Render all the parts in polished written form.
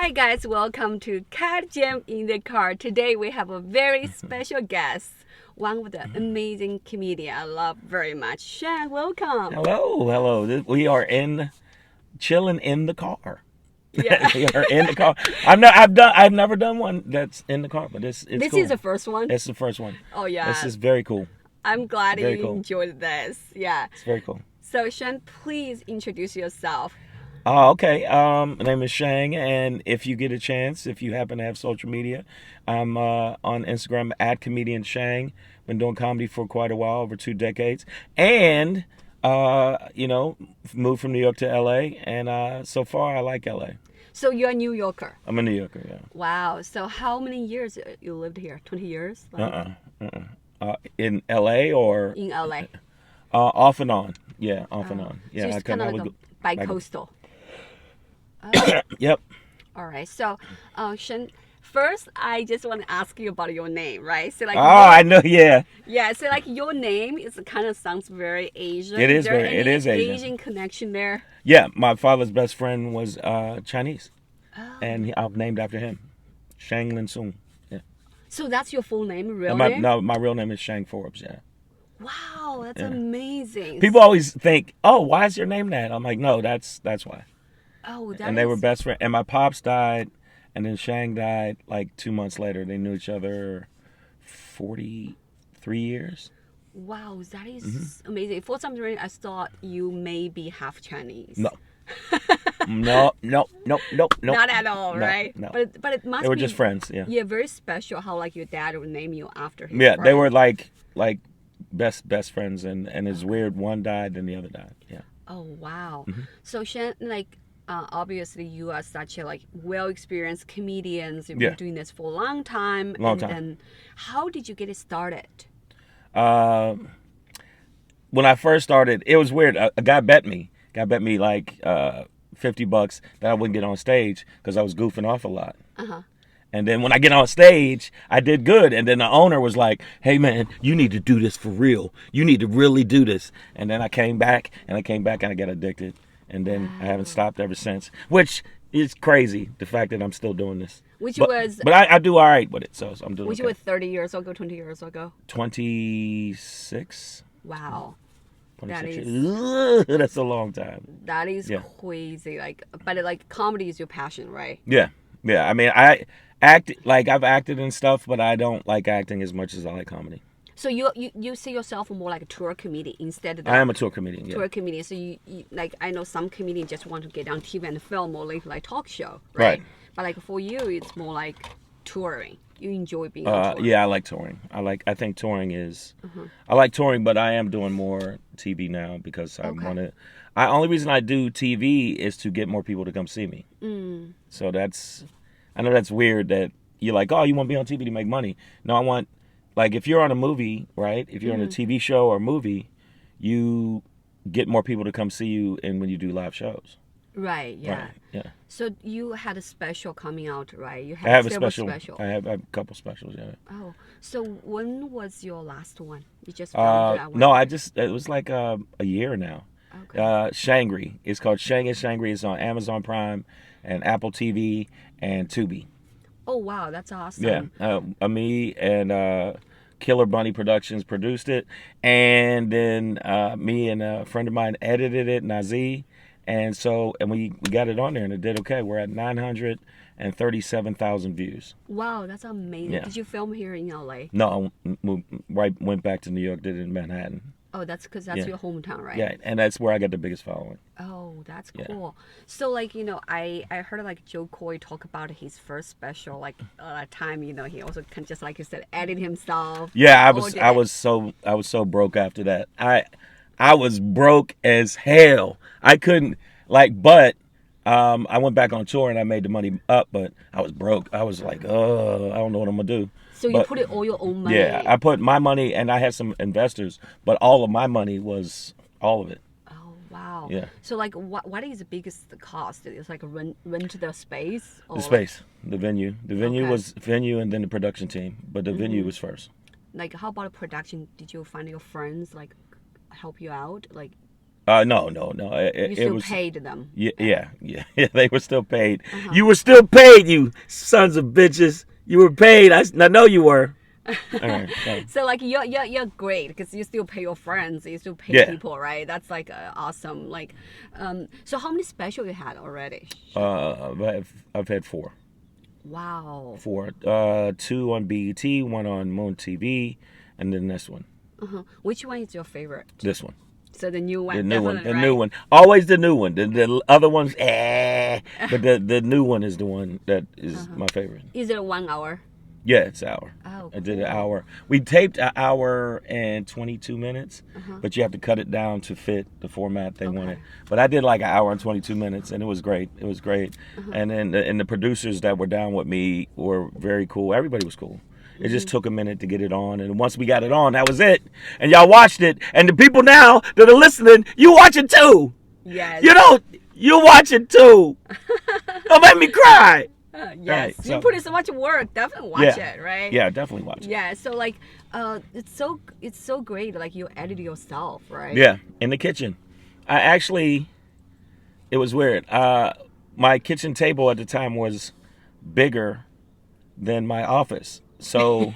Hi guys, welcome to Cat Jam in the Car. Today we have a very special guest, one of the amazing comedian I love very much. Shang, welcome. Hello. We are chilling in the car. Yeah. We are in the car. I've never done one that's in the car, but it's This cool. is the first one. It's the first one. Oh yeah. This is very cool. I'm glad very you cool. enjoyed this. Yeah. It's very cool. So Shang, please introduce yourself. Oh, okay. My name is Shang, and if you get a chance, if you happen to have social media, I'm on Instagram at Comedian Shang. Been doing comedy for quite a while, over 2 decades, and moved from New York to LA, and so far I like LA. So you're a New Yorker. I'm a New Yorker, yeah. Wow. So how many years you lived here? 20 years? In LA or In LA. Off and on. Yeah, off and on. Yeah, so it's kind of like a bi-coastal. Yep. All right. So, Shen, first, I just want to ask you about your name, right? So, like, I know. Yeah. Yeah. So, like, your name is kind of sounds very Asian. It is there very. It is Asian. Asian connection there. Yeah, my father's best friend was Chinese, Oh. and I'm named after him, Shang Lin Sung. Yeah. So that's your full name, real And name? No, my real name is Shang Forbes. Yeah. Wow, that's amazing. People always think, "Oh, why is your name that?" I'm like, "No, that's why." Oh, that And they were best friends. And my pops died, and then Shang died like 2 months later. They knew each other 43 years. Wow, that is amazing. For some reason, I thought you may be half Chinese. No. No. Not at all, No, right? no. But it must They were be just friends. Yeah. Yeah, very special how like your dad would name you after him. Yeah, they right? were like best friends, and it's weird. One died, then the other died. Yeah. Oh wow! So Shen, like, obviously you are such a like well-experienced comedians. You've been doing this for a long time. Long time. And how did you get it started? When I first started, it was weird. A guy bet me. Like $50 that I wouldn't get on stage because I was goofing off a lot. And then when I get on stage, I did good. And then the owner was like, "Hey man, you need to do this for real. You need to really do this." And then I came back and I got addicted. And then I haven't stopped ever since. Which is crazy, the fact that I'm still doing this. But I do all right with it, so I'm doing Which okay. was 30 years ago, 20 years ago? 26. Wow. 26 That years. That's a long time. That is crazy. Like, but like comedy is your passion, right? Yeah. I mean, I've acted and stuff, but I don't like acting as much as I like comedy. So you see yourself more like a tour comedian instead of I am a tour comedian. Yeah. tour comedian. So you like, I know some comedians just want to get on TV and film or like talk show, right? But like for you, it's more like touring. You enjoy being on tour. Yeah, I like touring. I think touring is. I like touring, but I am doing more TV now because I want to. Only reason I do TV is to get more people to come see me. So I know that's weird that you're like, "Oh, you want to be on TV to make money?" No, I want, like, if you're on a movie, right? If you're on a TV show or movie, you get more people to come see you, and when you do live shows. Right. Yeah. Right, yeah. So you had a special coming out, right? You I had have a several special. I have a couple specials. Yeah. Oh, so when was your last one? You just filmed that one? No, it was like a year now. Okay. Shangri. It's called Shang and Shangri. It's on Amazon Prime and Apple TV and Tubi. Oh wow, that's awesome. Yeah. Me and Killer Bunny Productions produced it, and then me and a friend of mine edited it, Nazi, and we got it on there and it did okay. We're at 937,000 views. Wow, that's amazing. Yeah. Did you film here in LA? No, went back to New York, did it in Manhattan. Oh, that's because that's your hometown, right? Yeah, and that's where I got the biggest following. Oh, that's cool. So, like, I heard like Joe Coy talk about his first special, like time. He also can, just like you said, edit himself. Yeah, I was so broke after that. I was broke as hell. I couldn't but I went back on tour and I made the money up, but I was broke. I was like, I don't know what I'm gonna do. So you put it all your own money? Yeah, I put my money, and I had some investors, but all of my money was all of it. Oh wow. Yeah. So like, what is the biggest cost? It's like rent the space. Or The space, the venue. The venue was venue, and then the production team, but the venue was first. Like, how about a production? Did you find your friends like help you out? Like, No, no, no. You It still was. paid them. Yeah. They were still paid. You were still paid, you sons of bitches. You were paid. I know you were. All right. So like you're great because you still pay your friends, you still pay Yeah. people, right? That's like awesome. Like, so how many special you had already? I've had four. Wow. Four. Two on BET, one on Moon TV, and then this one. Which one is your favorite? This one. So the new one. The new one. definitely, The right? new one. Always the new one. The other ones, but the new one is the one that is my favorite. Is it 1 hour? Yeah, it's an hour. Oh, I did an cool. hour. We taped an hour and 22 minutes, but you have to cut it down to fit the format they wanted. But I did like an hour and 22 minutes, and it was great. It was great. And then the producers that were down with me were very cool. Everybody was cool. It just took a minute to get it on, and once we got it on, that was it. And y'all watched it, and the people now that are listening, you watch it too. Yes. You watch it too. Don't make me cry. Yes. Right, You so- put in so much work. Definitely watch it, right? Yeah, definitely watch it. Yeah. So like, it's so great. Like you edit yourself, right? Yeah, in the kitchen. It was weird. My kitchen table at the time was bigger than my office. So,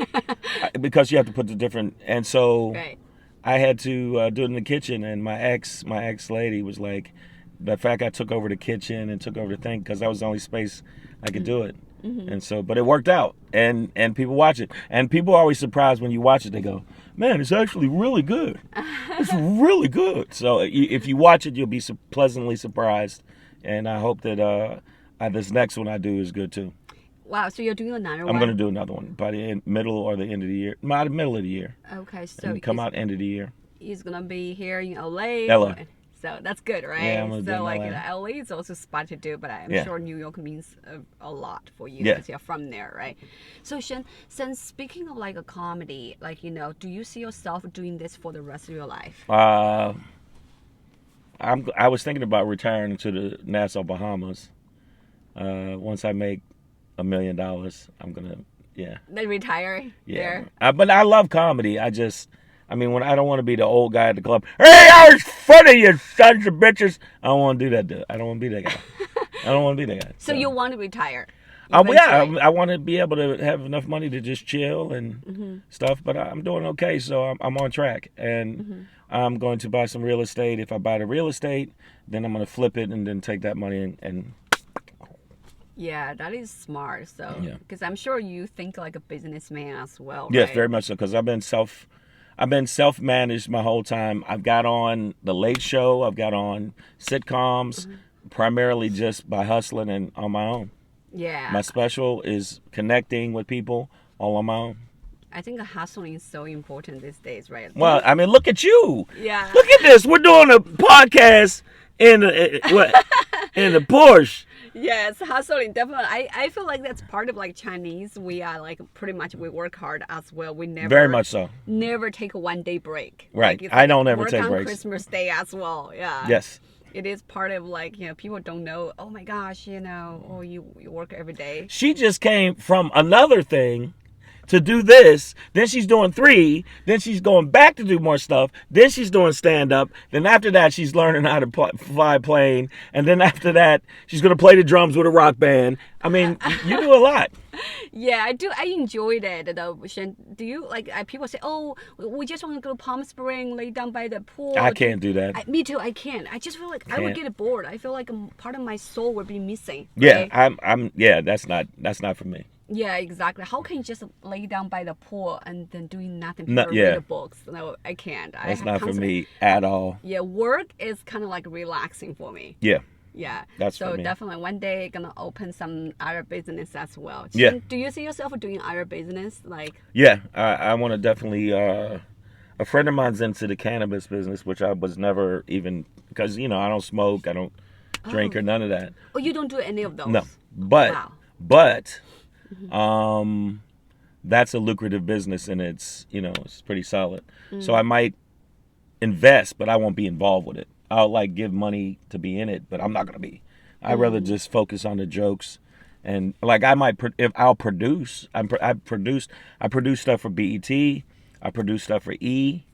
because you have to put the different, and so Right. I had to do it in the kitchen. And my ex lady was like, the fact I took over the kitchen and took over the thing because that was the only space I could do it. And so, but it worked out, and people watch it, and people are always surprised when you watch it. They go, "Man, it's actually really good. It's really good." So if you watch it, you'll be pleasantly surprised, and I hope that this next one I do is good too. Wow. So you're doing another I'm one. going to do another one by the middle or the end of the year. Middle of the year. Okay. So And come out end of the year. He's gonna be here in LA. LA. So that's good, right? Yeah, I'm gonna be so in like LA. LA is also a spot to do, but I'm Yeah. sure New York means a lot for you Yeah. because you're from there, right? So Shen, since speaking of like a comedy, like do you see yourself doing this for the rest of your life? I was thinking about retiring to the Nassau Bahamas. Once I make $1 million, I'm gonna Then retire yeah. there? But I love comedy. When I don't want to be the old guy at the club. Hey, I was funny, you sons of bitches. I don't want to do that. Dude. I don't want to be that guy. I don't want to be that guy. So you want to retire? Yeah, eventually? I want to be able to have enough money to just chill and stuff. But I'm doing okay, so I'm on track. And I'm going to buy some real estate. If I buy the real estate, then I'm going to flip it and then take that money and Yeah, that is smart. So, Yeah. because I'm sure you think like a businessman as well. yes, right? very much so. Because I've been self-managed my whole time. I've got on The Late Show. I've got on sitcoms, primarily just by hustling and on my own. Yeah. My special is connecting with people all on my own. I think hustling is so important these days, right? Well, look at you. Yeah. Look at this. We're doing a podcast in in the Porsche. Yes, hustling definitely. I feel like that's part of like Chinese. We are like pretty much we work hard as well. We never Very much so. never take a 1 day break. Right. Like, it's I don't ever work take on breaks. Christmas Day as well. Yeah. Yes. It is part of like people don't know. Oh my gosh, oh you work every day. She just came from another thing to do this. Then she's doing 3. Then she's going back to do more stuff. Then she's doing stand-up. Then after that, she's learning how to fly a plane. And then after that, she's going to play the drums with a rock band. I mean, you do a lot. Yeah, I do. I enjoyed it though. Shen, do you like? People say, "Oh, we just want to go to Palm Springs, lay down by the pool." I can't do that. Me too. I can't. I just feel like I would Can't. get bored. I feel like part of my soul would be missing. Yeah, right? yeah, that's not for me. Yeah, exactly. How can you just lay down by the pool and then doing nothing? No, People yeah. read the books. No, I can't. That's not for me at all. Yeah, work is kind of like relaxing for me. Yeah. Yeah. That's so for me. definitely one day gonna open some other business as well. Yeah. Do you see yourself doing other business like? Yeah, I want to definitely. A friend of mine's into the cannabis business, which I was never even because I don't smoke, I don't drink or none of that. Oh, you don't do any of those? No, but Wow. that's a lucrative business and it's it's pretty solid. So I might invest, but I won't be involved with it. I'll like give money to be in it, but I'm not gonna be. I'd rather just focus on the jokes, and like I might if I'll produce. I produce stuff for BET. I produce stuff for E.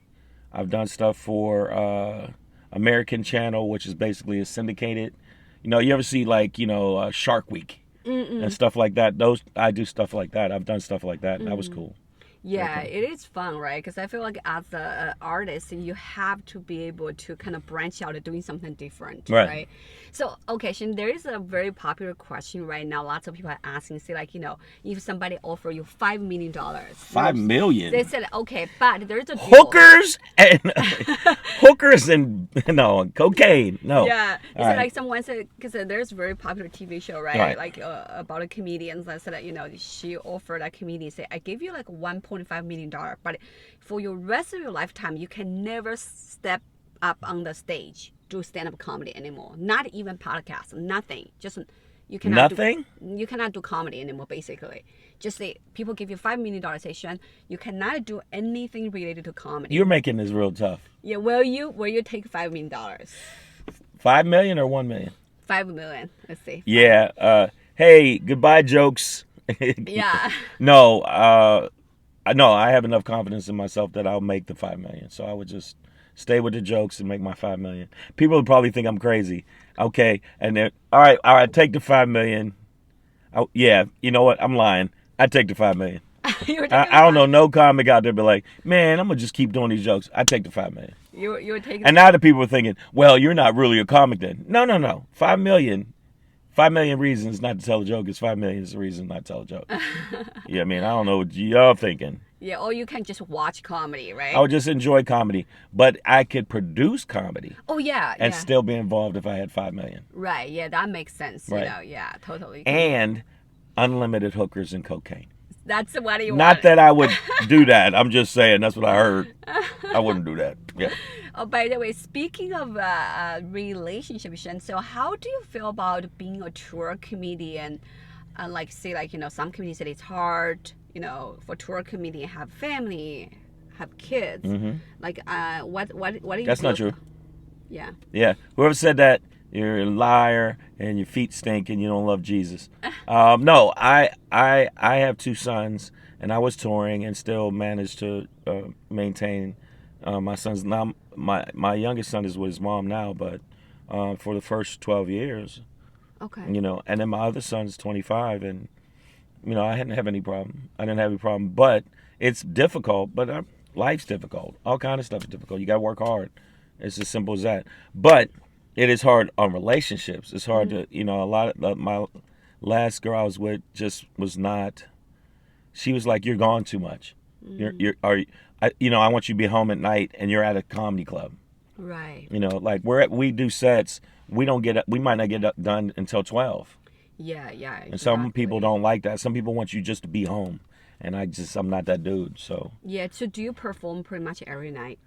I've done stuff for American channel, which is basically a syndicated. You ever see like Shark Week and stuff like that? I do stuff like that. I've done stuff like that. And that was cool. Yeah, it is fun, right? Because I feel like as an artist, you have to be able to kind of branch out and doing something different, right? So, okay, Shin, there is a very popular question right now. Lots of people are asking, say, like, if somebody offer you $5 million. $5 million? They said, okay, but there's a deal. Hookers and cocaine. No. Yeah, it's like someone said, because there's a very popular TV show, right? Like about a comedian that said that, she offered a comedian, say, I give you like $1.5 million, but for your rest of your lifetime, you can never step up on the stage, do stand-up comedy anymore. Not even podcast, nothing. Just you cannot you cannot do comedy anymore, basically. Just say people give you $5 million, say, Shen, you cannot do anything related to comedy. You're making this real tough. Yeah, will you take $5 million? $5 million or $1 million? $5 million. Let's see. Yeah. Hey, goodbye jokes. Yeah. No. I have enough confidence in myself that I'll make the $5 million. So I would just stay with the jokes and make my $5 million. People would probably think I'm crazy. Okay, and then all right, take the $5 million. Oh, yeah, you know what? I'm lying. I take the $5 million. I don't know no comic out there be like, man, I'm gonna just keep doing these jokes. I take the $5 million. You're taking. And now the people are thinking, well, you're not really a comic then. No. $5 million. 5 million reasons not to tell a joke is 5 million is the reason not to tell a joke. Yeah, I mean, I don't know what y'all thinking. Yeah, or you can just watch comedy, right? I would just enjoy comedy, but I could produce comedy. Oh yeah, and still be involved if I had 5 million. Right. Yeah, that makes sense. Right. Yeah, totally. And unlimited hookers and cocaine. That's what you want. Not that I would do that. I'm just saying that's what I heard. I wouldn't do that. Yeah. Oh, by the way, speaking of relationships, so how do you feel about being a tour comedian? Like, say, like, some comedians say it's hard, for tour comedian, have family, have kids. Mm-hmm. Like, what do you That's not true. Yeah. Yeah. Whoever said that, you're a liar and your feet stink and you don't love Jesus. No, I have 2 sons and I was touring and still managed to maintain my sons. Now, my youngest son is with his mom now, but for the first 12 years. Okay. And then my other son's 25 and, I didn't have any problem. But it's difficult, but life's difficult. All kind of stuff is difficult. You got to work hard. It's as simple as that. But it is hard on relationships. It's hard to, a lot of my last girl I was with just was not. She was like, "You're gone too much. I want you to be home at night, and you're at a comedy club." Right. Like we do sets. We might not get done until 12. Yeah. Exactly. And some people don't like that. Some people want you just to be home, and I'm not that dude. So. Yeah. So do you perform pretty much every night?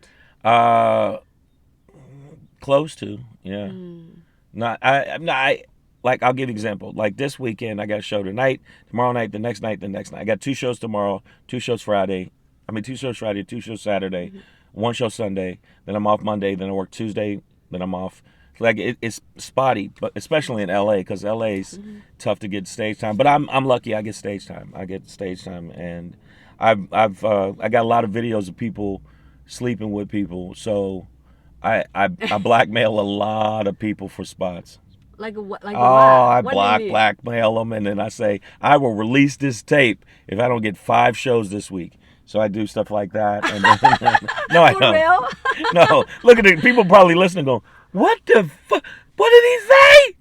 Close to, yeah. I'll give you an example. Like this weekend, I got a show tonight, tomorrow night, the next night. I got 2 shows tomorrow, 2 shows Friday. 2 shows Friday, 2 shows Saturday, 1 show Sunday. Then I'm off Monday. Then I work Tuesday. Then I'm off. Like it's spotty, but especially in LA, because LA's tough to get stage time. But I'm lucky. I get stage time. And I got a lot of videos of people sleeping with people. So. I blackmail a lot of people for spots. Like what? I blackmail them, and then I say I will release this tape if I don't get 5 shows this week. So I do stuff like that. And then, no, I don't. Real? No, look at it. People probably listening, going, "What the fuck? What did he say?"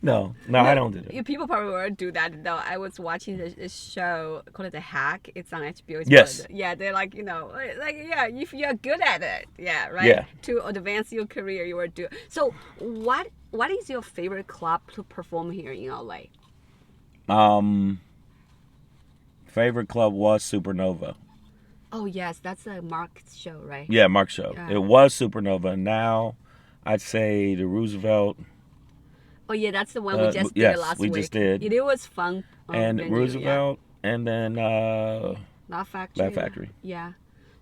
No, I don't do that. People probably will do that though. I was watching this show called The Hack. It's on HBO. Yes. Yeah, they're like, if you're good at it, yeah, right? Yeah. To advance your career, you will do. So what is your favorite club to perform here in LA? Favorite club was Supernova. Oh yes, that's a Mark's show, right? Yeah, Mark's show. Yeah. It was Supernova. Now I'd say the Roosevelt. Oh yeah, that's the one we just did last week. Yes, we just did. It was fun. And Roosevelt, and then Laugh Factory. Yeah.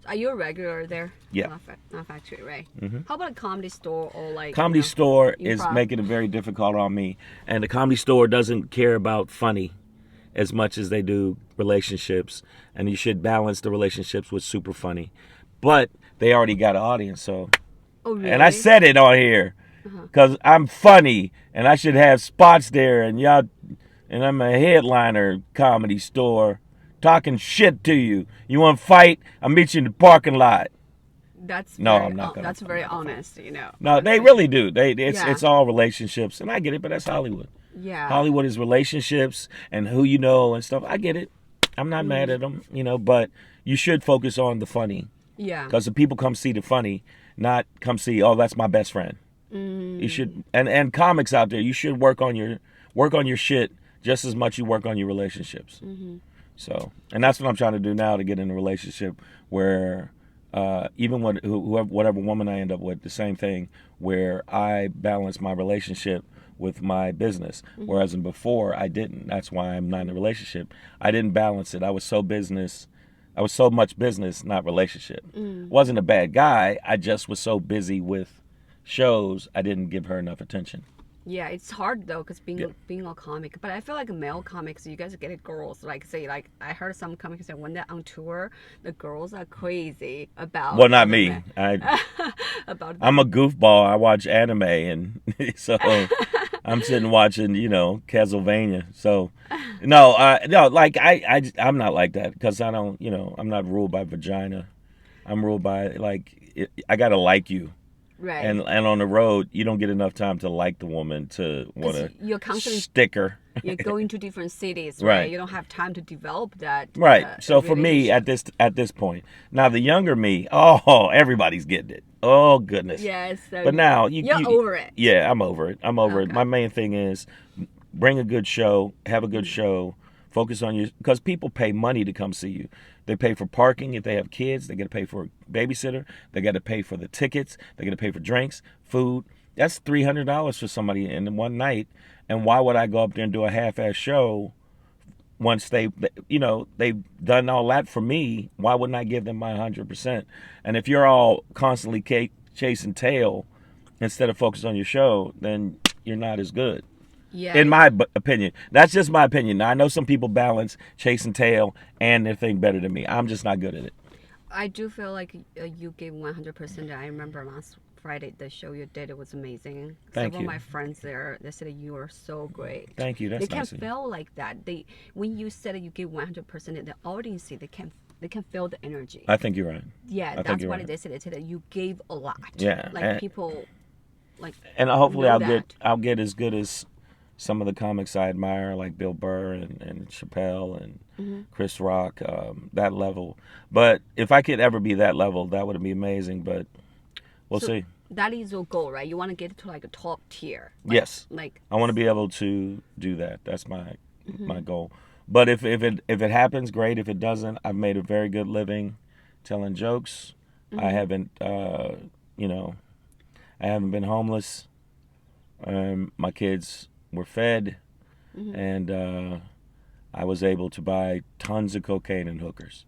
So are you a regular there? Yeah. Laugh Factory, right? Mm-hmm. How about a Comedy Store or like? Comedy Store improv? Is making it very difficult on me, and the Comedy Store doesn't care about funny as much as they do relationships, and you should balance the relationships with super funny, but they already got an audience, so. Oh, really? And I said it on here because I'm funny and I should have spots there, and y'all, and I'm a headliner comedy store talking shit to you. You want to fight? I'll meet you in the parking lot. That's No, very, I'm not gonna. that's very honest, No, they really do. It's all relationships, and I get it, but that's Hollywood. Yeah. Hollywood is relationships and who you know and stuff. I get it. I'm not mad at them, but you should focus on the funny. Yeah. Because the people come see the funny, not come see, oh, that's my best friend. You should, and comics out there, you should work on your shit just as much you work on your relationships. So, and that's what I'm trying to do now, to get in a relationship where even whatever woman I end up with, the same thing, where I balance my relationship with my business, whereas in before I didn't. That's why I'm not in a relationship. I didn't balance it. I was so much business, not relationship. Wasn't a bad guy. I just was so busy with shows, I didn't give her enough attention. Yeah, it's hard though, because being a comic. But I feel like male comics, you guys get it, girls. Like, say, like, I heard some comics that when they're on tour, the girls are crazy about. Well, not me. About. I'm a goofball. I watch anime, and so I'm sitting watching, Castlevania. So, no, like I'm not like that, because I don't, I'm not ruled by vagina. I'm ruled by, like, I gotta like you. Right. And on the road, you don't get enough time to like the woman to want to stick her. You're going to different cities, right? You don't have time to develop that. Right. So for me, at this point, now the younger me, everybody's getting it. Oh goodness. Yes. So but now you're over it. Yeah, I'm over it. I'm over it. My main thing is bring a good show, have a good show, focus on you, because people pay money to come see you. They pay for parking. If they have kids, they got to pay for a babysitter. They got to pay for the tickets. They got to pay for drinks, food. That's $300 for somebody in one night. And why would I go up there and do a half-ass show once they've done all that for me? Why wouldn't I give them my 100%? And if you're all constantly chasing tail instead of focus on your show, then you're not as good. Yeah. In my opinion. That's just my opinion. Now, I know some people balance chasing tail and they think better than me. I'm just not good at it. I do feel like you gave 100%. I remember last Friday, the show you did, it was amazing. Thank Several you. of my friends there, they said you are so great. Thank you. That's they nice. They can feel like that. When you said you give 100%, the audience, they can feel the energy. I think you're right. Yeah, that's what they said. They said that you gave a lot. Yeah. Like people, like. And hopefully I'll get as good as some of the comics I admire, like Bill Burr and Chappelle and Chris Rock, that level. But if I could ever be that level, that would be amazing. But we'll see. That is your goal, right? You want to get to like a top tier. Yes. I want to be able to do that. That's my goal. But if it happens, great. If it doesn't, I've made a very good living telling jokes. I haven't, I haven't been homeless. My kids were fed, and I was able to buy tons of cocaine and hookers.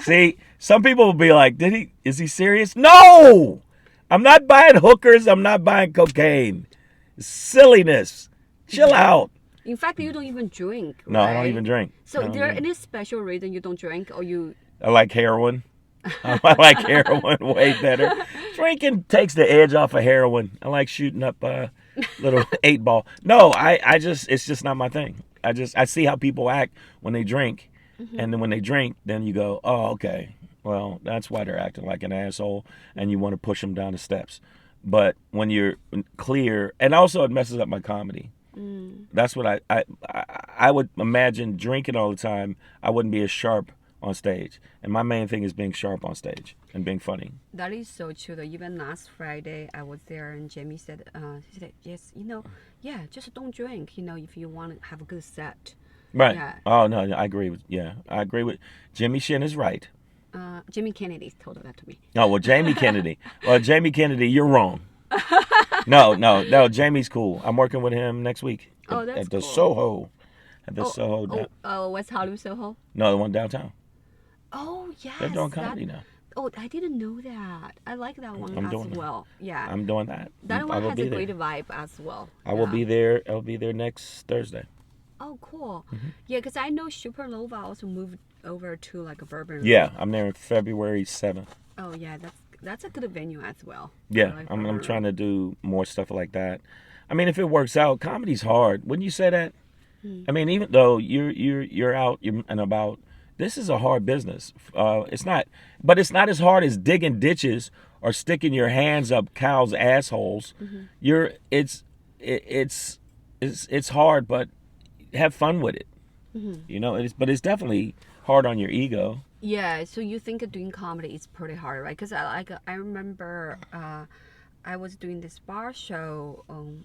See, some people will be like, is he serious? No! I'm not buying hookers. I'm not buying cocaine. Silliness. Chill out. In fact, you don't even drink, right? No, I don't even drink. So is there any special reason you don't drink, or you... I like heroin. I like heroin way better. Drinking takes the edge off of heroin. I like shooting up little 8-ball. No, it's just not my thing. I see how people act when they drink, and then when they drink, then you go, oh, okay, well, that's why they're acting like an asshole, and you want to push them down the steps. But when you're clear, and also it messes up my comedy. That's what I would imagine. Drinking all the time, I wouldn't be as sharp on stage, and my main thing is being sharp on stage and being funny. That is so true though. Even last Friday I was there and Jamie said yes, just don't drink, if you want to have a good set. Right. Yeah. Oh no, I agree with Jimmy Shin is right. Jimmy Kennedy told that to me. Oh well, Jamie Kennedy. Well, Jamie Kennedy, you're wrong. No, Jamie's cool. I'm working with him next week at the Soho. At the Soho. West Hollywood Soho? No, the one downtown. Oh, yes. They're doing comedy now. Oh, I didn't know that. I like that one as well. Yeah. I'm doing that. That one has a great vibe as well. I will be there. I'll be there next Thursday. Oh, cool. Yeah, because I know Supernova also moved over to like a Bourbon. Yeah, I'm there on February 7th. Oh, yeah. that's a good venue as well. Yeah, Like I'm trying to do more stuff like that. I mean, if it works out, comedy's hard. Wouldn't you say that? I mean, even though you're out and about, this is a hard business. It's not, but it's not as hard as digging ditches or sticking your hands up cows' assholes. You're it's hard, but have fun with it. You know, it's definitely hard on your ego. Yeah, so you think doing comedy is pretty hard, right? Because I remember I was doing this bar show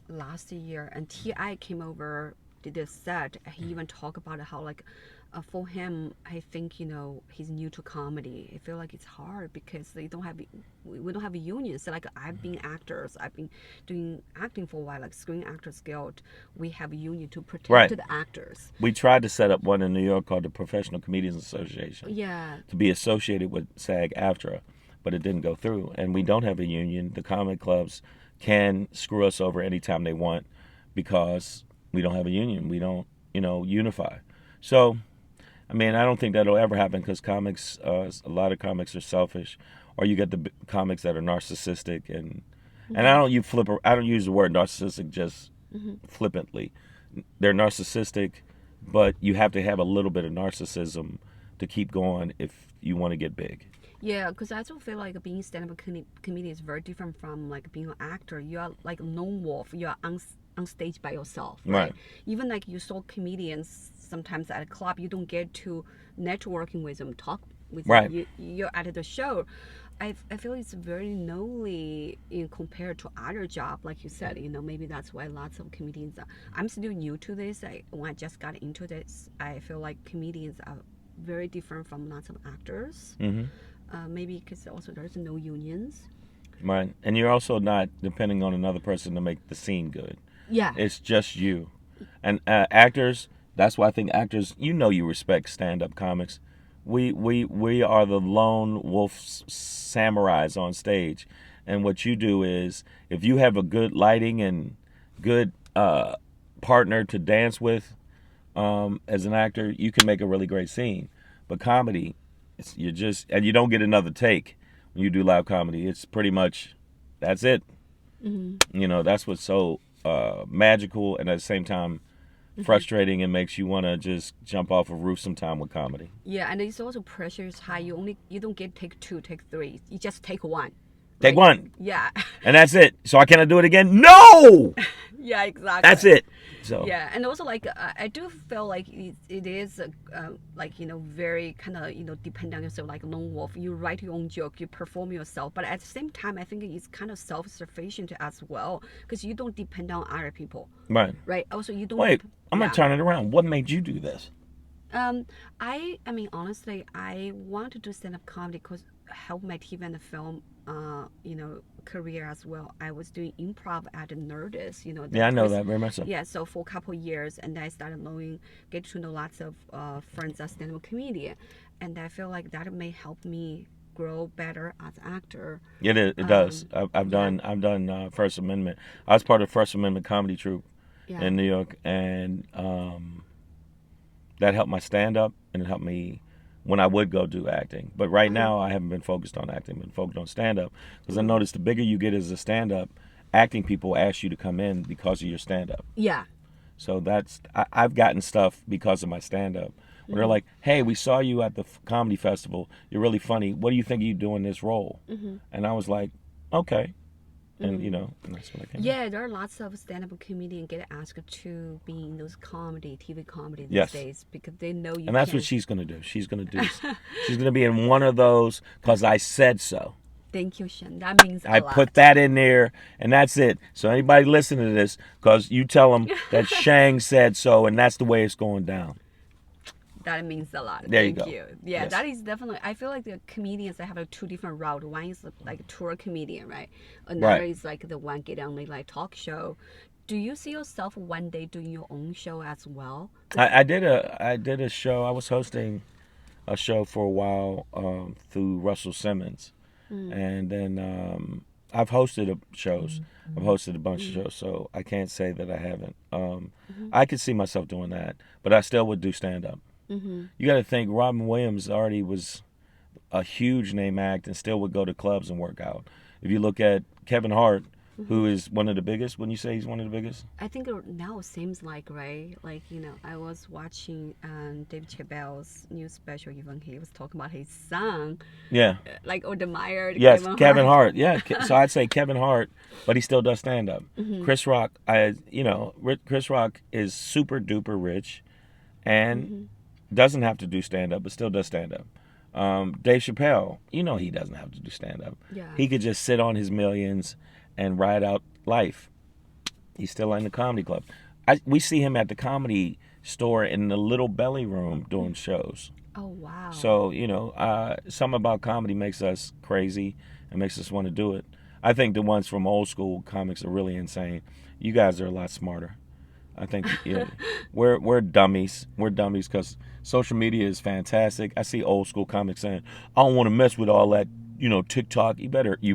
last year, and Ti came over, did this set. He even talked about how like for him, I think he's new to comedy. I feel like it's hard because we don't have a union. So like I've been actors, I've been doing acting for a while, like Screen Actors Guild. We have a union to protect Right. the actors. We tried to set up one in New York called the Professional Comedians Association. Yeah. To be associated with SAG-AFTRA, but it didn't go through. And we don't have a union. The comic clubs can screw us over anytime they want because we don't have a union. We don't, unify. So, I mean, I don't think that'll ever happen because comics, a lot of comics are selfish, or you get the comics that are narcissistic, and I don't use the word narcissistic just flippantly. They're narcissistic, but you have to have a little bit of narcissism to keep going if you want to get big. Yeah, because I also feel like being stand-up comedian is very different from like being an actor. You are like a lone wolf. You are on stage by yourself, right? Even like you saw comedians sometimes at a club, you don't get to networking with them, talk with them. You're at the show. I feel it's very lonely compared to other job, like you said. Maybe that's why lots of comedians I'm still new to this. When I just got into this, I feel like comedians are very different from lots of actors. Maybe because also there's no unions. Right, and you're also not depending on another person to make the scene good. Yeah, it's just you. And actors, that's why I think actors, you respect stand-up comics. We are the lone wolf samurais on stage, and what you do is, if you have a good lighting and good partner to dance with, as an actor, you can make a really great scene. But comedy, and you don't get another take when you do live comedy. It's pretty much, that's it. That's what's so magical and at the same time frustrating and makes you want to just jump off a roof sometime with comedy. Yeah, and it's also pressure is high. You don't get take 2, take 3. You just take 1. Take one. Yeah. And that's it. So I cannot do it again? No! Yeah, exactly. That's it. So yeah, and also like I do feel like it is like very kind of depend on yourself, like lone wolf. You write your own joke, you perform yourself, but at the same time, I think it's kind of self-sufficient as well because you don't depend on other people. Right. Right. Also, you don't. Wait, I'm gonna turn it around. What made you do this? I mean honestly, I want to do stand-up comedy because help my TV and the film career as well. I was doing improv at Nerdist, Yeah, I know that very much so. Yeah, so for a couple of years, and I started get to know lots of friends as stand-up comedian, and I feel like that may help me grow better as an actor. It does. I've done First Amendment. I was part of First Amendment comedy troupe in New York, and that helped my stand-up, and it helped me when I would go do acting. But right now, I haven't been focused on acting, been focused on stand-up. Because I noticed the bigger you get as a stand-up, acting people ask you to come in because of your stand-up. Yeah. So I've gotten stuff because of my stand-up. Where they're like, hey, we saw you at the comedy festival. You're really funny. What do you think you do in this role? And I was like, okay. And, and that's what I came Yeah, there are lots of stand-up comedians get asked to be in those TV comedy these days because they know you. And that's what she's going to do. She's going to do. She's going to be in one of those because I said so. Thank you, Shang. That means a lot. I put that in there, and that's it. So anybody listening to this, because you tell them that Shang said so, and that's the way it's going down. That means a lot. There you Thank go. you. Yeah, that is definitely. I feel like the comedians they have like 2 different routes. One is like a tour comedian, right? Another is like the one get on like talk show. Do you see yourself one day doing your own show as well? I did a show. I was hosting a show for a while through Russell Simmons, and then I've hosted shows. I've hosted a bunch of shows, so I can't say that I haven't. I could see myself doing that, but I still would do stand up. You got to think Robin Williams already was a huge name act and still would go to clubs and work out. If you look at Kevin Hart, who is one of the biggest, wouldn't you say he's one of the biggest? I think now it seems like, right? Like, I was watching David Chappelle's new special, even he was talking about his son. Yeah. Like, or admired Yes, Kevin Hart. Yeah. So I'd say Kevin Hart, but he still does stand up. Chris Rock, Chris Rock is super duper rich and doesn't have to do stand up, but still does stand up. Dave Chappelle, he doesn't have to do stand up. Yeah. He could just sit on his millions and ride out life. He's still in the comedy club. We see him at the Comedy Store in the Little Belly Room doing shows. Oh, wow. So, something about comedy makes us crazy and makes us want to do it. I think the ones from old school comics are really insane. You guys are a lot smarter. I think we're dummies. We're dummies because social media is fantastic. I see old school comics saying, I don't want to mess with all that, TikTok. You better do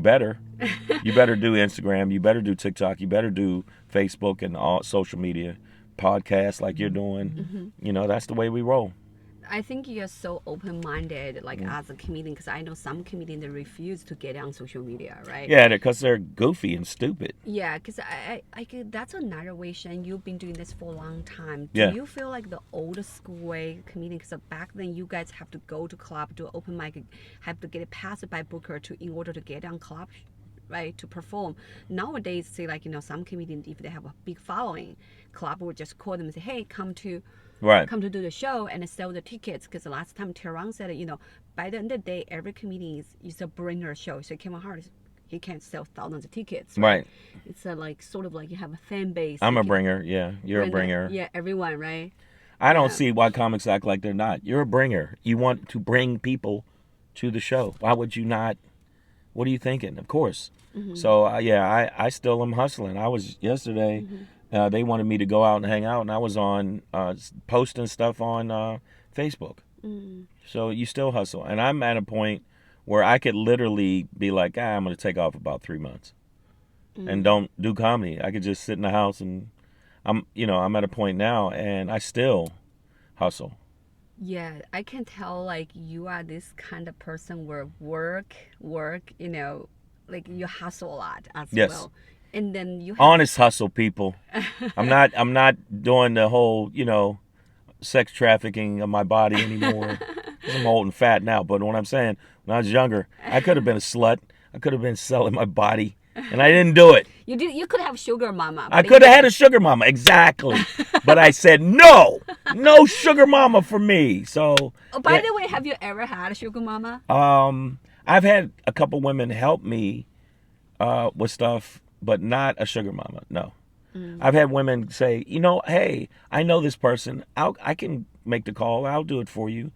Instagram. You better do TikTok. You better do Facebook and all social media, podcasts like you're doing. That's the way we roll. I think you're so open-minded, like as a comedian, because I know some comedians they refuse to get on social media, right? Yeah, because they're goofy and stupid. Yeah, because I that's another way, Shane. You've been doing this for a long time. Do Yeah. you feel like the old school way comedian? Because back then you guys have to go to club, do open mic, have to get it passed by booker in order to get on club, right, to perform. Nowadays, say like some comedians, if they have a big following, club will just call them and say, hey, come to do the show and sell the tickets. Because the last time Tehran said it, by the end of the day, every comedian is a bringer show. So Kevin Hart, he can't sell thousands of tickets. Right. It's sort of like you have a fan base. I'm a bringer. Yeah, you're a bringer. Yeah, everyone, right? I don't see why comics act like they're not. You're a bringer. You want to bring people to the show. Why would you not? What are you thinking? Of course. So, I still am hustling. I was yesterday... they wanted me to go out and hang out, and I was on posting stuff on Facebook. So you still hustle. And I'm at a point where I could literally be like, I'm going to take off about 3 months and don't do comedy. I could just sit in the house, and I'm at a point now, and I still hustle. Yeah, I can tell, like, you are this kind of person where work, like you hustle a lot as well. And then you have honest hustle, people. I'm not doing the whole, sex trafficking of my body anymore. I'm old and fat now, but what I'm saying, when I was younger, I could have been a slut. I could have been selling my body, and I didn't do it. You could have sugar mama. I could have had a sugar mama, exactly. But I said no sugar mama for me. So. Oh, by the way, have you ever had a sugar mama? I've had a couple women help me with stuff. But not a sugar mama, no. I've had women say, hey, I know this person. I can make the call. I'll do it for you.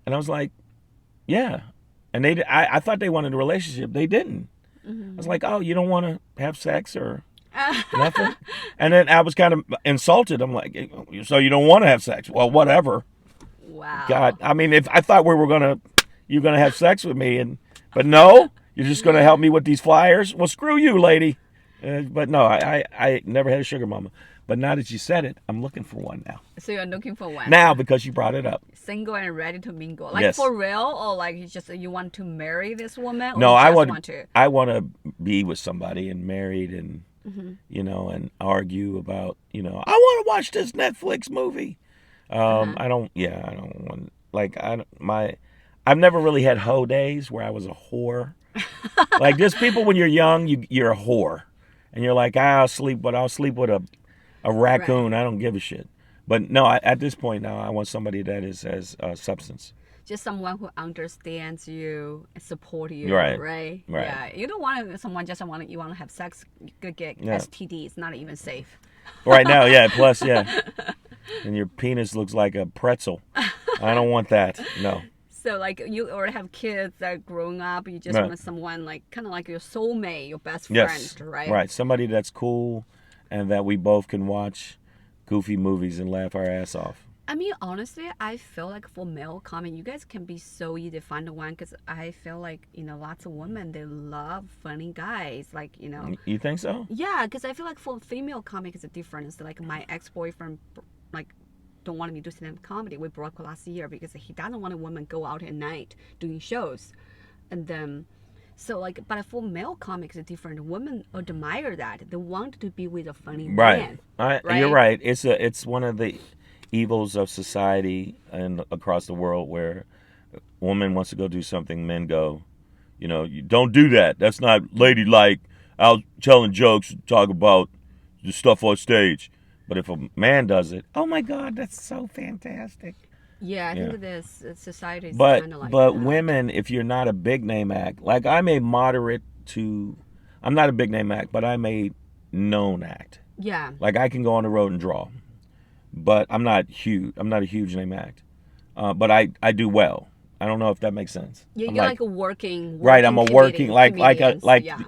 And I was like, yeah. And I thought they wanted a relationship. They didn't. I was like, oh, you don't want to have sex or nothing? And then I was kind of insulted. I'm like, so you don't want to have sex? Well, whatever. Wow. God, I mean, if I thought you're going to have sex with me, but no, you're just going to help me with these flyers? Well, screw you, lady. But no, I never had a sugar mama. But now that you said it, I'm looking for one now. So you're looking for one? Now, because you brought it up. Single and ready to mingle. Like for real? Or like you want to marry this woman? Or No, I want to be with somebody and married and, and argue about, I want to watch this Netflix movie. I don't want, I've never really had hoe days where I was a whore. Like there's people when you're young, you're a whore. And you're like, I'll sleep with a raccoon. Right. I don't give a shit. But no, at this point now, I want somebody that has substance. Just someone who understands you, support you, right? Yeah, you don't want someone you want to have sex, you could get STD. It's not even safe. Right now, yeah. Plus, yeah, and your penis looks like a pretzel. I don't want that. No. So like you already have kids that are growing up. You just want someone like kind of like your soulmate, your best friend, right? Right. Somebody that's cool, and that we both can watch goofy movies and laugh our ass off. I mean, honestly, I feel like for male comedy, you guys can be so easy to find the one because I feel like lots of women they love funny guys, like You think so? Yeah, because I feel like for female comic it's a difference. Like my ex-boyfriend, like don't want me to do stand-up comedy. We broke last year because he doesn't want a woman go out at night doing shows. And then, so like, but for male comics, it's different. Women admire that. They want to be with a funny man. Right. You're right. It's one of the evils of society and across the world where a woman wants to go do something, men go, you don't do that. That's not ladylike. Out telling jokes, talk about the stuff on stage. But if a man does it, oh my God, that's so fantastic. Yeah, I think this society is kind of like But that. Women, if you're not a big name act, like I'm not a big name act, but I'm a known act. Yeah. Like I can go on the road and draw, but I'm not huge. I'm not a huge name act, but I do well. I don't know if that makes sense. You're like a working right. I'm a working like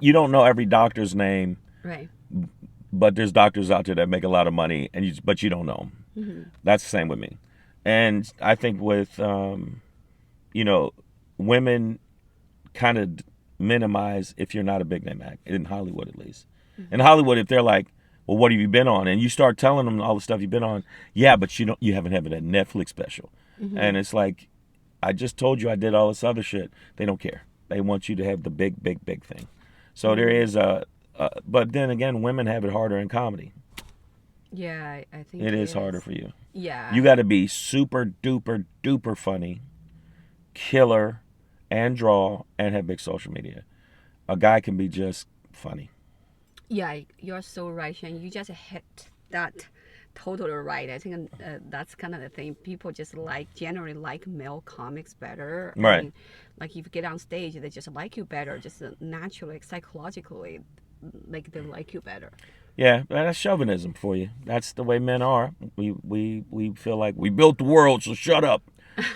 you don't know every doctor's name, right? But there's doctors out there that make a lot of money, but you don't know them. Mm-hmm. That's the same with me, and I think with women kind of minimize if you're not a big name act in Hollywood, at least. Mm-hmm. In Hollywood, if they're like, well, what have you been on? And you start telling them all the stuff you've been on. Yeah, but you haven't had that Netflix special. Mm-hmm. And it's like, I just told you I did all this other shit. They don't care. They want you to have the big thing. So mm-hmm. there is but then again, women have it harder in comedy. Yeah, I think it is harder for you. Yeah. You got to be super duper funny, killer, and draw, and have big social media. A guy can be just funny. Yeah, you're so right, Shang. You just hit that totally right. I think that's kind of the thing. People just generally like male comics better. Right. I mean, like if you get on stage, they just like you better, just naturally, psychologically, like they like you better. Yeah, that's chauvinism for you. That's the way men are. We feel like we built the world, so shut up.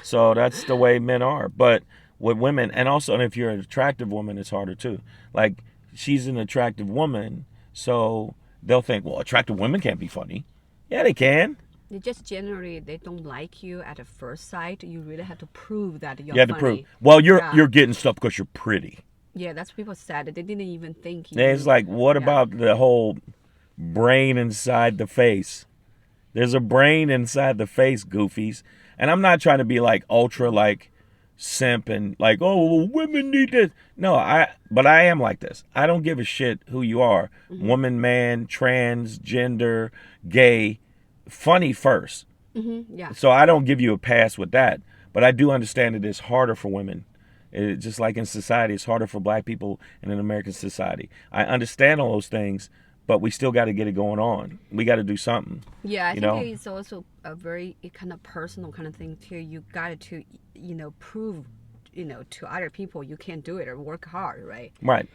So that's the way men are. But with women, and if you're an attractive woman, it's harder too. Like, she's an attractive woman, so they'll think, well, attractive women can't be funny. Yeah, they can. They just generally, they don't like you at a first sight. You really have to prove that you're funny. You have to prove. Well, you're getting stuff because you're pretty. Yeah, that's what people said. They didn't even think you. It's like, what about the whole brain inside the face? There's a brain inside the face, goofies. And I'm not trying to be like ultra like simp and like, oh, well, women need this. No, but I am like this. I don't give a shit who you are. Mm-hmm. Woman, man, transgender, gay, funny first. Mm-hmm. Yeah. So I don't give you a pass with that. But I do understand that it's harder for women. Just like in society, it's harder for black people in an American society. I understand all those things, but we still got to get it going on. We got to do something. Yeah, I think it's also a very kind of personal kind of thing too. You got to, prove, to other people you can do it or work hard, right? Right.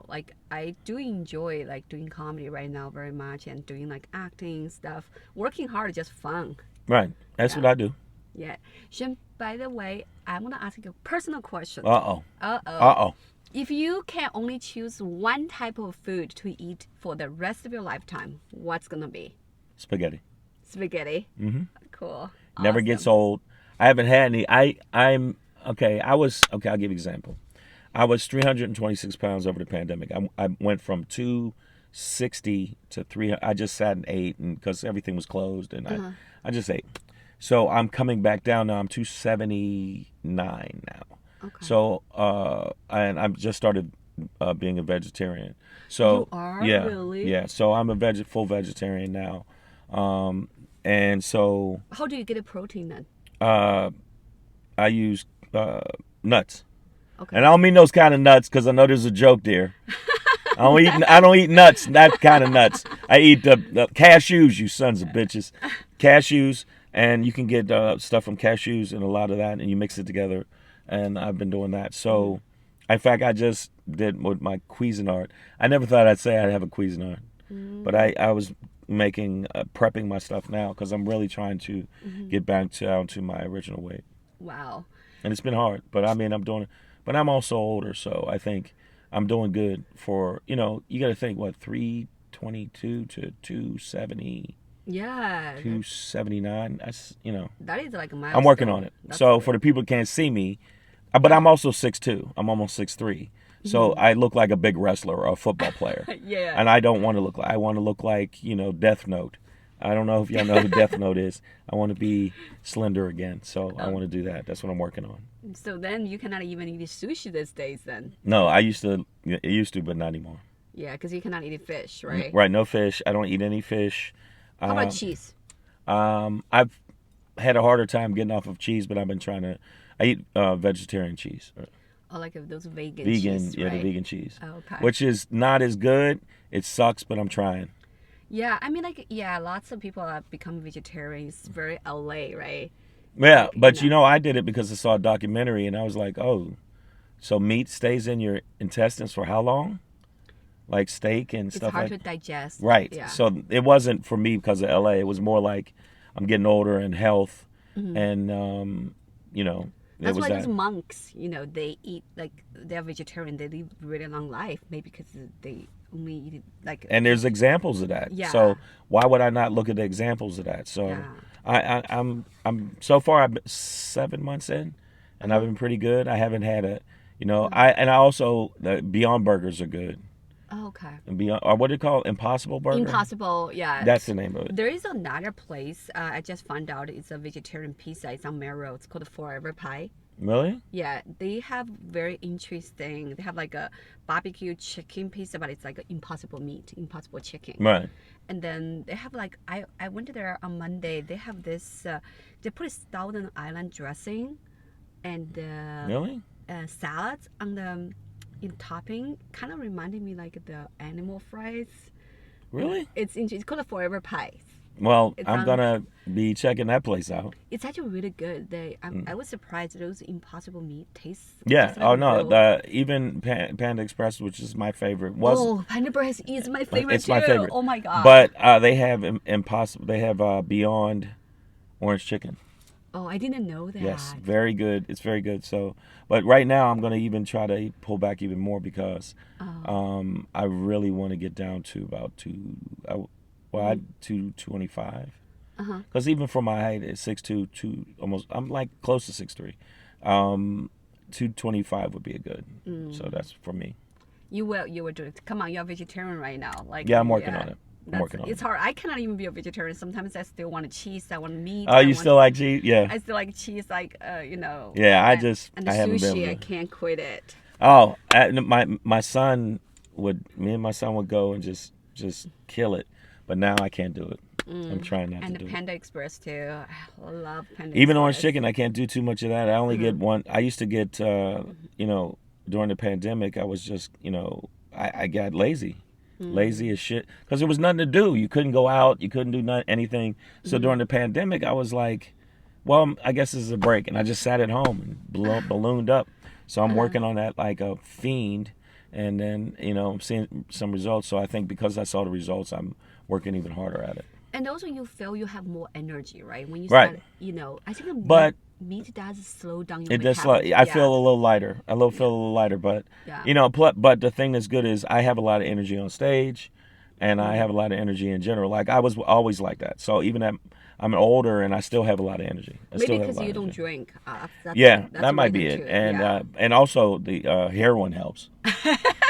Like I do enjoy like doing comedy right now very much and doing like acting stuff. Working hard is just fun. Right. That's what I do. Yeah. Shen, by the way, I want to ask you a personal question. Uh-oh. If you can only choose one type of food to eat for the rest of your lifetime, what's going to be? Spaghetti. Mm-hmm. Cool. Never gets old. I haven't had any. I'll give you an example. I was 326 pounds over the pandemic. I went from 260 to 300. I just sat and ate because everything was closed, and I just ate. So I'm coming back down now. I'm 279 now. Okay. So and I've just started being a vegetarian. So you are? Yeah, really? Yeah. So I'm a full vegetarian now. And so how do you get a protein then? I use nuts. Okay. And I don't mean those kind of nuts because I know there's a joke there. I don't eat nuts, that kind of nuts. I eat the cashews, you sons of bitches. Cashews, and you can get stuff from cashews and a lot of that, and you mix it together. And I've been doing that. So, in fact, I just did with my Cuisinart. I never thought I'd say I'd have a Cuisinart. But I was prepping my stuff now because I'm really trying to get back down to my original weight. Wow. And it's been hard, but I mean, I'm doing it. But I'm also older, so I think I'm doing good for, you got to think, 322 to 270. Yeah. 279. That's, That is like a milestone. I'm working on it. That's so good. for the people who can't see me, but I'm also 6'2". I'm almost 6'3". So I look like a big wrestler or a football player. Yeah. And I don't want to I want to look like, Death Note. I don't know if y'all know who Death Note is. I want to be slender again, so I want to do that. That's what I'm working on. So then you cannot even eat sushi these days then. No, I used to. It used to, but not anymore. Yeah, because you cannot eat fish, right? Right, no fish. I don't eat any fish. How about cheese? I've had a harder time getting off of cheese, but I've been trying to. I eat vegetarian cheese. Oh, like those vegan Vegan, cheese, yeah, right? the vegan cheese. Oh, okay. Which is not as good. It sucks, but I'm trying. Yeah, I mean, like, yeah, lots of people have become vegetarians. It's very LA, right? Yeah, Like, but I did it because I saw a documentary and I was like, oh, so meat stays in your intestines for how long? Like steak and stuff like that. It's hard to digest. Right. Yeah. So it wasn't for me because of LA. It was more like I'm getting older and health and, That's it was why that. those monks, they eat, like, they're vegetarian. They live really long life, maybe because they only eat, like... And there's examples of that. Yeah. So why would I not look at the examples of that? So Yeah. I'm so far I'm 7 months in, and I've been pretty good. I haven't had I also the Beyond Burgers are good. Oh, okay. And Beyond, or what do you call it? Impossible Burger? Impossible, yeah. That's the name of it. There is another place, I just found out it's a vegetarian pizza. It's on Melrose. It's called Forever Pie. Really? Yeah, they have very interesting. They have like a barbecue chicken pizza, but it's like impossible meat, impossible chicken. Right. And then they have like I went there on Monday. They have this. They put a Thousand Island dressing, and Really? salads on the in topping. Kind of reminded me like the animal fries. Really? It's called a Forever Pie. Well, It's I'm on- gonna be checking that place out. It's actually really good. I was surprised those impossible meat tastes. Yeah. just like Oh no. real- Even Panda Express, which is my favorite, was Oh, Panda Breast is my favorite it's too. my favorite. Oh my god. But they have impossible. They have Beyond Orange Chicken. Oh, I didn't know that. Yes, very good. It's very good. So, but right now I'm gonna even try to pull back even more because I really want to get down to about 225. Because even for my height, it's 6'2", almost. I'm like close to 6'3". 225 would be a good. So that's for me. You will do it. Come on, you're a vegetarian right now. Like Yeah, I'm working on it. It's hard. I cannot even be a vegetarian. Sometimes I still want cheese. I want meat. Oh, you still like cheese? Yeah. I still like cheese. Like Yeah, I and the haven't been sushi. able I to. can't quit it. Oh, my son me and my son would go and just kill it, but now I can't do it. I'm trying not And to the do Panda Express too. I love Panda. it. Even Express. orange chicken, I can't do too much of that. I only get one. I used to get, during the pandemic, I was just, I got lazy. Lazy as shit because there was nothing to do. You couldn't go out. You couldn't do anything. So during the pandemic, I was like, well, I guess this is a break. And I just sat at home and ballooned up. So I'm working on that like a fiend. And then, I'm seeing some results. So I think because I saw the results, I'm working even harder at it. And also, you feel you have more energy, right? When you Right. start, I think But meat does slow down your it does. metabolism. I feel a little lighter. I feel a little lighter. But Yeah. but the thing that's good is I have a lot of energy on stage, and I have a lot of energy in general. Like I was always like that. So even at I'm older and I still have a lot of energy. Maybe because you don't drink. Yeah, that's that might the be reason it. too. And Yeah. and also the heroin helps.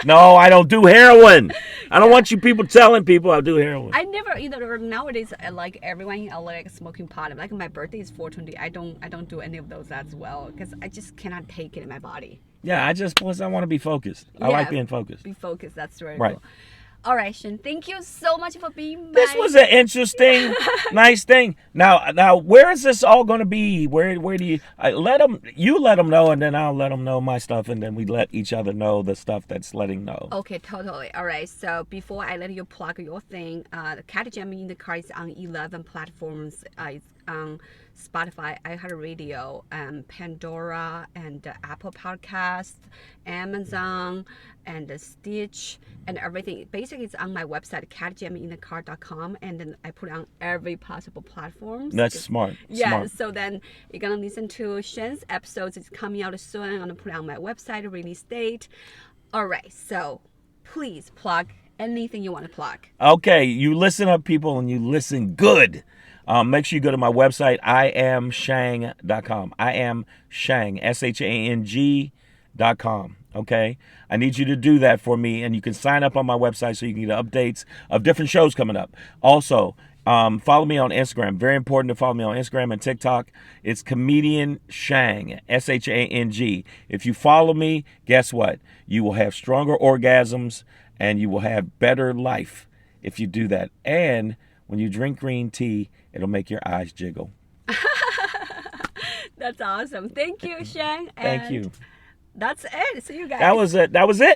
No, I don't do heroin. I don't want you people telling people I do heroin. I never nowadays like everyone in LA like smoking pot. Like my birthday is 4/20. I don't do any of those as well because I just cannot take it in my body. Yeah, plus I want to be focused. I like being focused. Be focused. That's very Right. cool. All right, Shen. Thank you so much for being. This was an interesting, nice thing. Now, where is this all going to be? Where do you let them? You let them know, and then I'll let them know my stuff, and then we let each other know the stuff that's letting know. Okay, totally. All right. So before I let you plug your thing, the Cat Jamming in the Car is on 11 platforms. It's on Spotify, iHeartRadio, Pandora, and Apple Podcasts, Amazon, and Stitch, and everything. Basically, it's on my website, catjamminginthecar.com, and then I put it on every possible platform. That's smart. Yeah, Smart. so then you're gonna listen to Shen's episodes. It's coming out soon. I'm gonna put it on my website, release date. All right, so please plug anything you want to plug. Okay, you listen up, people, and you listen good. Make sure you go to my website, iamshang.com. I am Shang, SHANG.com. Okay, I need you to do that for me, and you can sign up on my website so you can get updates of different shows coming up. Also, Follow me on Instagram. Very important to follow me on Instagram and TikTok. It's Comedian Shang, Shang. If you follow me, guess what? You will have stronger orgasms and you will have better life if you do that. And when you drink green tea, it'll make your eyes jiggle. That's awesome. Thank you, Shang. Thank you. That's it. See you guys. That was it.